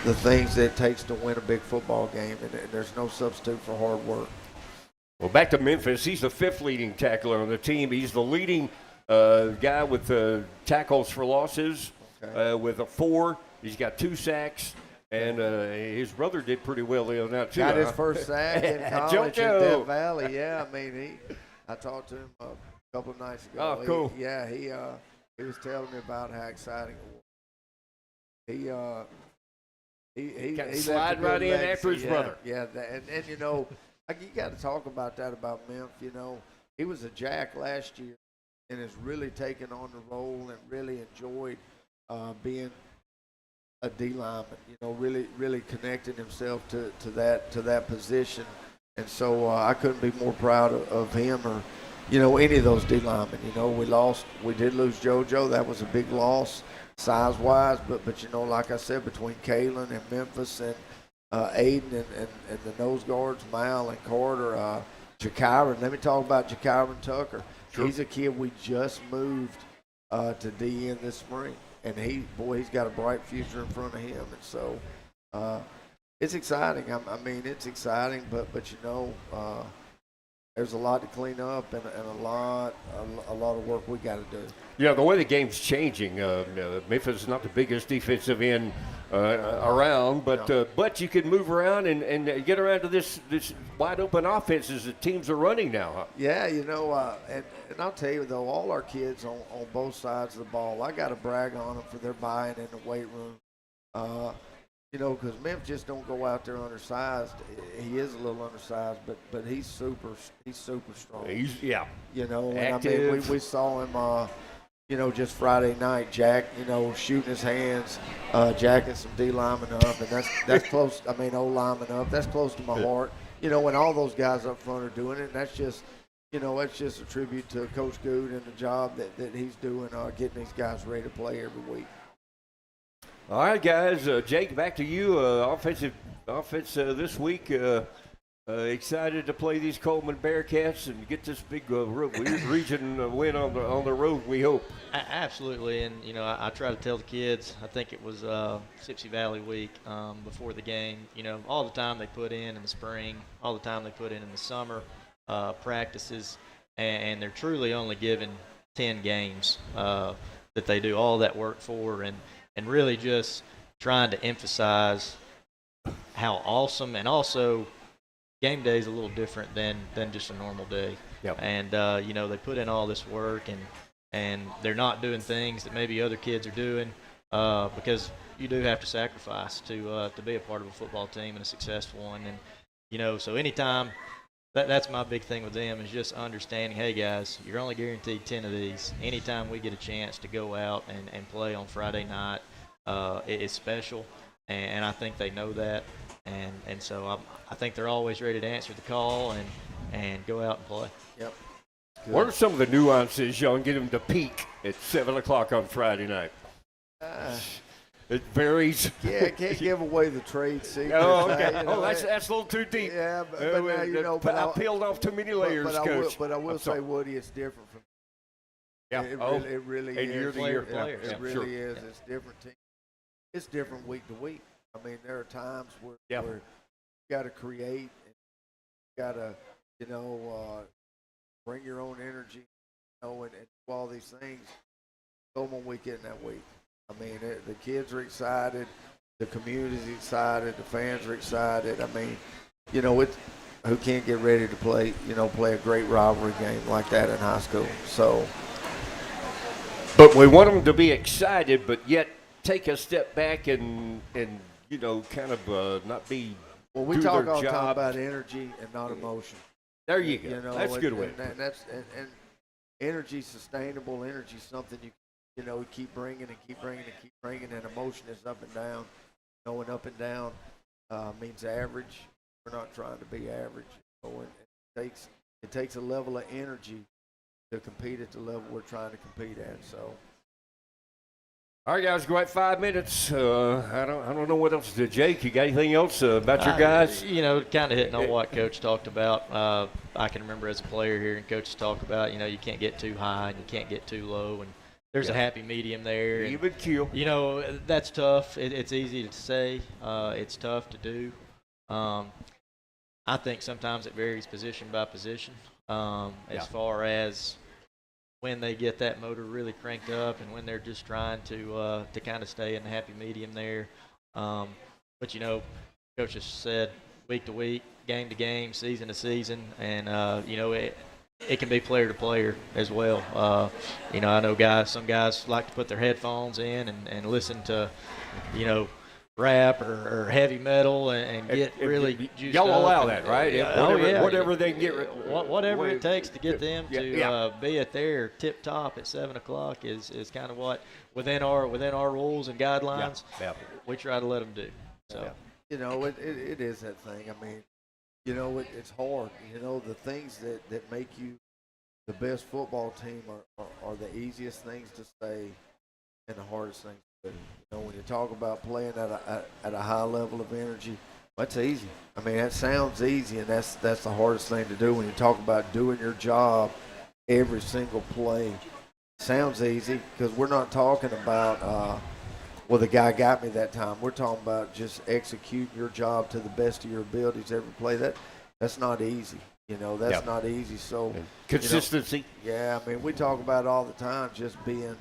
the things that it takes to win a big football game, and there's no substitute for hard work. Well, back to Memphis. He's the 5th leading tackler on the team. He's the leading guy with tackles for losses with a 4. He's got 2 sacks, and his brother did pretty well the other night too. Got his first sack in college in JoJo. Death Valley. Yeah, I mean, I talked to him a couple of nights ago. Oh, cool. He was telling me about how exciting it was. He Got left a slide good right in legacy. after his brother. Yeah, and you know, you got to talk about that about Memphis. You know, he was a Jack last year and has really taken on the role and really enjoyed being a D lineman. You know, really connecting himself to that position. And so I couldn't be more proud of him or, you know, any of those D linemen. You know, we did lose JoJo. That was a big loss size-wise. But you know, like I said, between Kalen and Memphis and Aiden and the nose guards, Mal and Carter, Jakyron. Let me talk about Jakyron Tucker. Sure. He's a kid we just moved to DN this spring. And he's got a bright future in front of him. And so it's exciting. I mean, it's exciting, but you know, there's a lot to clean up and a lot of work we got to do. Yeah, the way the game's changing, Memphis is not the biggest defensive end around, but you can move around and get around to this wide open offenses that teams are running now. Huh? Yeah, you know, and I'll tell you though, all our kids on both sides of the ball, I got to brag on them for their buy-in in the weight room. You know, because Memphis just don't go out there undersized. He is a little undersized, but he's super strong. You know, and active. I mean, we saw him. You know, just Friday night, Jack, you know, shooting his hands, jacking some D linemen up, and that's close. I mean, O linemen up. That's close to my heart. You know, when all those guys up front are doing it, and that's just, you know, that's just a tribute to Coach Good and the job that he's doing, getting these guys ready to play every week. All right, guys. Jake, back to you. Offense this week. Excited to play these Cullman Bearcats and get this big region win on the road, we hope. Absolutely, and you know, I try to tell the kids. I think it was Sipsey Valley week before the game. You know, all the time they put in the spring, all the time they put in the summer practices, and they're truly only given 10 games that they do all that work for, and really just trying to emphasize how awesome, and also game day is a little different than just a normal day. Yep. And you know, they put in all this work, and they're not doing things that maybe other kids are doing because you do have to sacrifice to be a part of a football team and a successful one. And you know, so anytime that's my big thing with them is just understanding, hey guys, you're only guaranteed 10 of these. Anytime we get a chance to go out and play on Friday night, it's special, and I think they know that. And so I think they're always ready to answer the call and go out and play. Yep. Good. What are some of the nuances, y'all, and get them to peak at 7 o'clock on Friday night? It varies. Yeah, can't give away the trade secrets. Oh, okay. You know, that's a little too deep. Yeah, but now, you know, I peeled off too many layers, Coach. But I will say, Woody, it's different from. Yeah. It really and is. year to year. Players. It really sure. is. It's different. It's different week to week. I mean, there are times where you got to create, and you got to, you know, bring your own energy, you know, and do all these things. Cullman weekend that week. I mean, the kids are excited, the community's excited, the fans are excited. I mean, you know, who can't get ready to play a great rivalry game like that in high school? So, But we want them to be excited, but yet take a step back and kind of not be. well, we do talk their all the time job. about energy and not emotion. There you go. You know, That's a good way. And energy, sustainable energy, something you keep bringing and keep bringing and keep bringing. And emotion is up and down. Going up and down means average. We're not trying to be average. And it takes a level of energy to compete at the level we're trying to compete at. So. All right, guys, go at 5 minutes. I don't know what else to do. Jake, you got anything else about your guys? Kind of hitting on what Coach talked about. I can remember as a player hearing coaches talk about, you can't get too high and you can't get too low, and there's a happy medium there. Even keel. That's tough. It's easy to say. It's tough to do. I think sometimes it varies position by position as far as when they get that motor really cranked up and when they're just trying to kind of stay in the happy medium there. But Coach has said week to week, game to game, season to season, and it can be player to player as well. I know some guys like to put their headphones in and listen to rap or heavy metal and get really juiced y'all up. allow that, right? Whatever they can get. Whatever it takes to get them to be at their tip top at 7 o'clock is kind of what within our rules and guidelines we try to let them do. So it is that thing. I mean, it's hard. The things that make you the best football team are the easiest things to say and the hardest things to do. When you talk about playing at a high level of energy, that's easy. I mean, that sounds easy, and that's the hardest thing to do. When you talk about doing your job every single play, sounds easy because we're not talking about the guy got me that time. We're talking about just execute your job to the best of your abilities every play. That's not easy. That's not easy. So consistency. I mean, we talk about it all the time, just being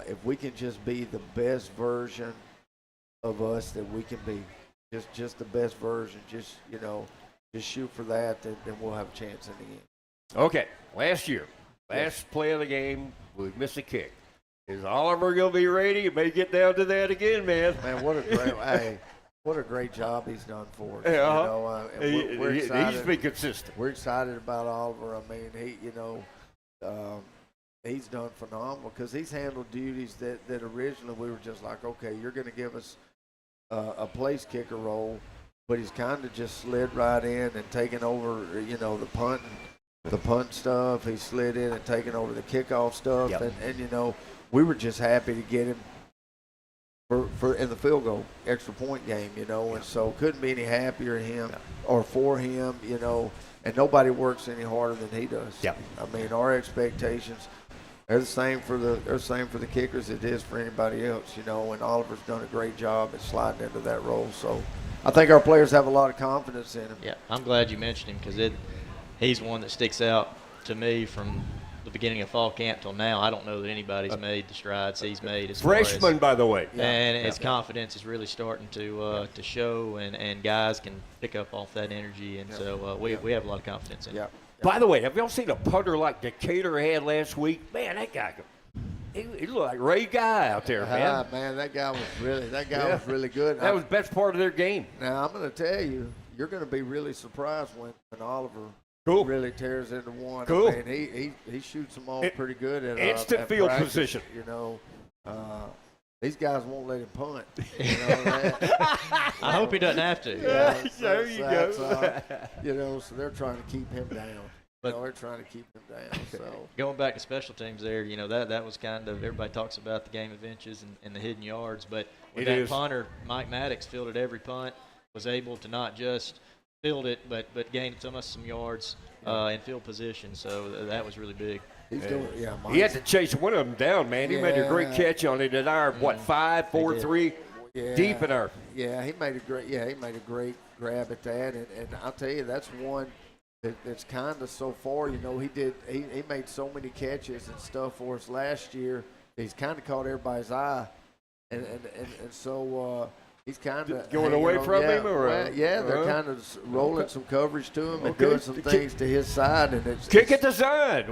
if we can just be the best version of us that we can be, just the best version, just shoot for that, then we'll have a chance in the end. Okay, last play of the game, we missed a kick. Is Oliver going to be ready? You may get down to that again, man. Man, what a great job he's done for us. Yeah. We're excited. He needs to be consistent. We're excited about Oliver. I mean, he's done phenomenal because he's handled duties that originally we were just like, okay, you're going to give us a place kicker role, but he's kind of just slid right in and taken over, the punt stuff. He slid in and taken over the kickoff stuff, and we were just happy to get him for in the field goal extra point game, and so couldn't be any happier him or for him, and nobody works any harder than he does. Yeah. I mean, our expectations. They're the same for the kickers it is for anybody else, and Oliver's done a great job at sliding into that role. So I think our players have a lot of confidence in him. Yeah, I'm glad you mentioned him because he's one that sticks out to me from the beginning of fall camp till now. I don't know that anybody's made the strides he's made. As Freshman, by the way. And his confidence is really starting to show, and guys can pick up off that energy, and so we have a lot of confidence in him. By the way, have y'all seen a punter like Decatur had last week? Man, that guy, he looked like Ray Guy out there, man. Man, that guy was really good. That was the best part of their game. Now, I'm going to tell you, you're going to be really surprised when Oliver really tears into one. Cool. I mean, he shoots them all pretty good at instant field practice, position. These guys won't let him punt. I hope he doesn't have to. There you go. So they're trying to keep him down. But they're trying to keep him down. So going back to special teams there, that was kind of, everybody talks about the game of inches and the hidden yards, but with that punter, Mike Maddox fielded every punt, was able to not just field it, but gained some yards in field position. So that was really big. He's doing, he had to chase one of them down, man. He made a great catch on it at our 5, 4, 3, deep in our. Yeah, he made a great grab at that, and I'll tell you, that's one that's kind of so far. He made so many catches and stuff for us last year he's kind of caught everybody's eye, and so he's kind of Going away from him, or they're kind of rolling some coverage to him and doing some things to his side, and it's kick it to side.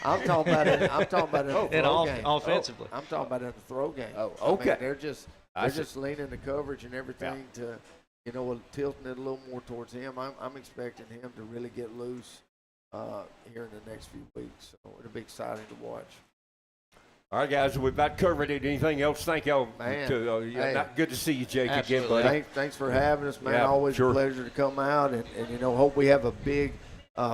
I'm talking about it. I'm talking about it in the throw game. offensively. I'm talking about it in the throw game. Oh, I mean, okay. they're just leaning the coverage and everything to, tilting it a little more towards him. I'm expecting him to really get loose here in the next few weeks. So it'll be exciting to watch. All right, guys, we've not covered it. Anything else? Thank y'all. Man, Good to see you, Jake, Absolutely. again, buddy. Thanks for having us, man. Yeah, Always sure. a pleasure to come out, and hope we have a big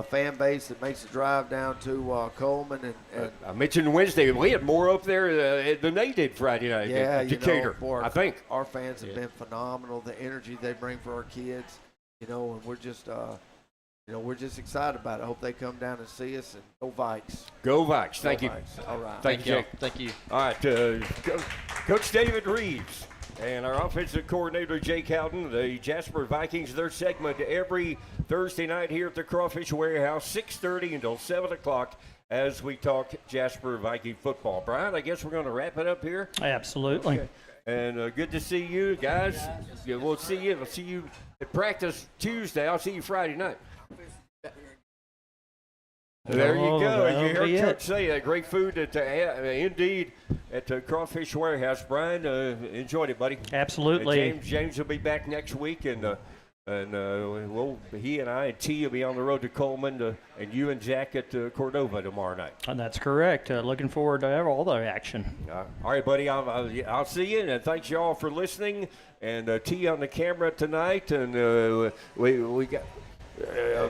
fan base that makes the drive down to Cullman. And I mentioned Wednesday. We had more up there than they did Friday night. yeah, Decatur, boy, I think. our fans have been phenomenal. The energy they bring for our kids, and we're just we're just excited about it. Hope they come down and see us, and go Vikes. Go Vikes. Thank you. Vikes. All right. Thank you, Jake. Thank you. All right, Coach David Reeves and our offensive coordinator, Jake Houghton, the Jasper Vikings, their segment every Thursday night here at the Crawfish Warehouse, 6:30 until 7 o'clock as we talk Jasper Viking football. Brian, I guess we're going to wrap it up here. Absolutely. Okay. And good to see you guys. Yeah, we'll see you. I'll see you at practice Tuesday. I'll see you Friday night. There you go. that'll You heard be Coach it. say that. Great food at Indeed at the Crawfish Warehouse. Brian, enjoyed it, buddy. Absolutely. James will be back next week, and he and I and T will be on the road to Cullman, and you and Jack at Cordova tomorrow night. And that's correct. Looking forward to all the action. All right, buddy. I'll see you, and thanks you all for listening. And T on the camera tonight, and we got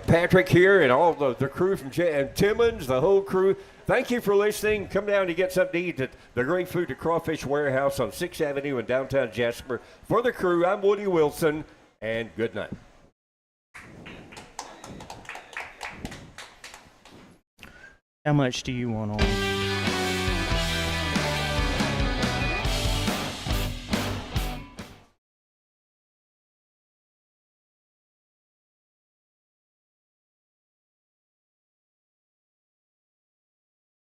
Patrick here and all the crew from and Timmons, the whole crew. Thank you for listening. Come down to get something to eat at the great food at Crawfish Warehouse on 6th Avenue in downtown Jasper. For the crew, I'm Woody Wilson, and good night. How much do you want on?